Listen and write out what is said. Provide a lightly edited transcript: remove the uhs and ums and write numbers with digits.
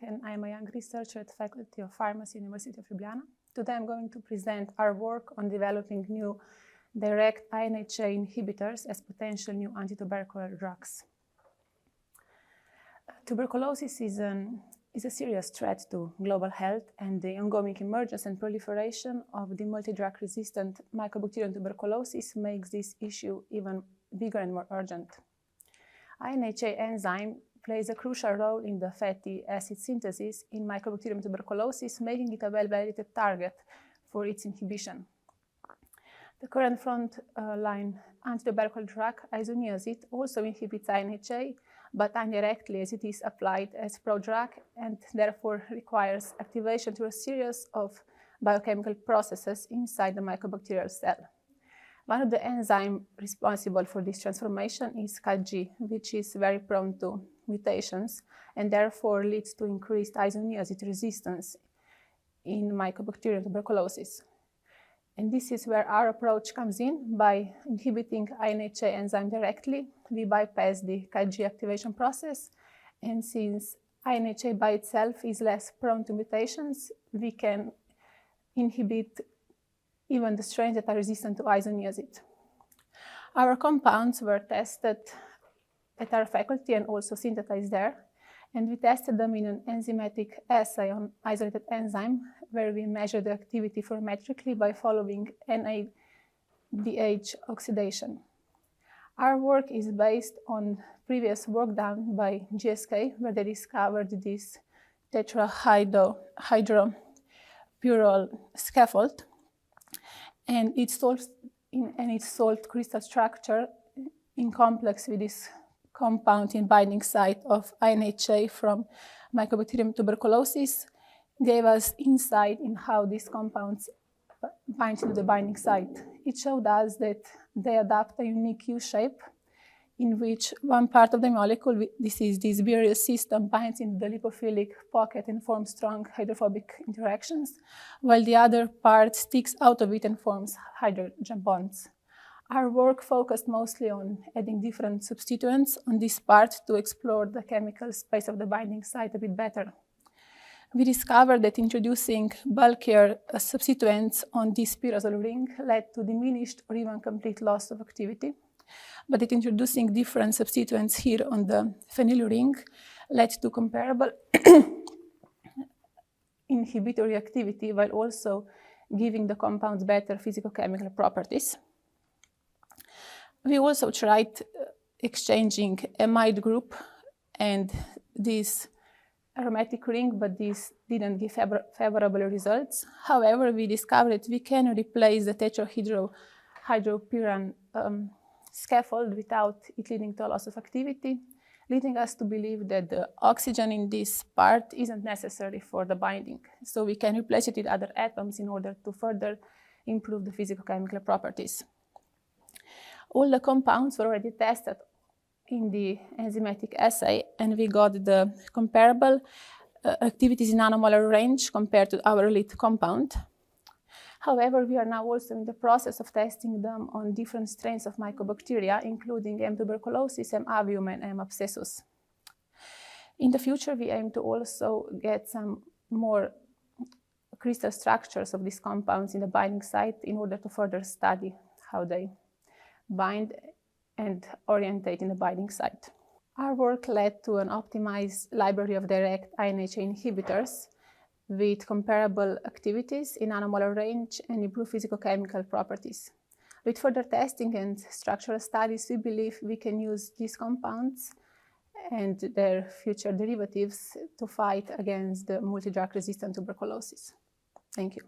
and I am a young researcher at the Faculty of Pharmacy, University of Ljubljana. Today I'm going to present our work on developing new direct InhA inhibitors as potential new antitubercular drugs. Tuberculosis is a serious threat to global health, and the ongoing emergence and proliferation of the multi-drug-resistant mycobacterial tuberculosis makes this issue even bigger and more urgent. InhA enzyme plays a crucial role in the fatty acid synthesis in Mycobacterium tuberculosis, making it a well-validated target for its inhibition. The current frontline antitubercular drug, isoniazid, also inhibits InhA, but indirectly, as it is applied as prodrug and therefore requires activation through a series of biochemical processes inside the mycobacterial cell. One of the enzymes responsible for this transformation is CAG, which is very prone to mutations and therefore leads to increased isoniazid resistance in Mycobacterium tuberculosis. And this is where our approach comes in. By inhibiting InhA enzyme directly, we bypass the CAG activation process, and since InhA by itself is less prone to mutations, we can inhibit even the strains that are resistant to isoniazid. Our compounds were tested at our faculty and also synthesized there, and we tested them in an enzymatic assay on isolated enzyme, where we measured the activity photometrically by following NADH oxidation. Our work is based on previous work done by GSK, where they discovered this tetrahydropyral scaffold, and its salt crystal structure in complex with this compound in binding site of InhA from Mycobacterium tuberculosis gave us insight in how these compounds bind to the binding site. It showed us that they adapt a unique U-shape in which one part of the molecule, this is this biliary system, binds in the lipophilic pocket and forms strong hydrophobic interactions, while the other part sticks out of it and forms hydrogen bonds. Our work focused mostly on adding different substituents on this part to explore the chemical space of the binding site a bit better. We discovered that introducing bulkier substituents on this pyrazole ring led to diminished or even complete loss of activity, but that introducing different substituents here on the phenyl ring led to comparable inhibitory activity while also giving the compounds better physicochemical properties. We also tried exchanging amide group and this aromatic ring, but this didn't give favorable results. However, we discovered that we can replace the tetrahydropyran scaffold without it leading to a loss of activity, leading us to believe that the oxygen in this part isn't necessary for the binding. So we can replace it with other atoms in order to further improve the physicochemical properties. All the compounds were already tested in the enzymatic assay, and we got the comparable activities in nanomolar range compared to our lead compound. However, we are now also in the process of testing them on different strains of mycobacteria, including M. tuberculosis, M. avium, and M. abscessus. In the future, we aim to also get some more crystal structures of these compounds in the binding site in order to further study how they bind and orientate in the binding site. Our work led to an optimized library of direct InhA inhibitors with comparable activities in nanomolar range and improved physicochemical properties. With further testing and structural studies, we believe we can use these compounds and their future derivatives to fight against the multi-drug resistant tuberculosis. Thank you.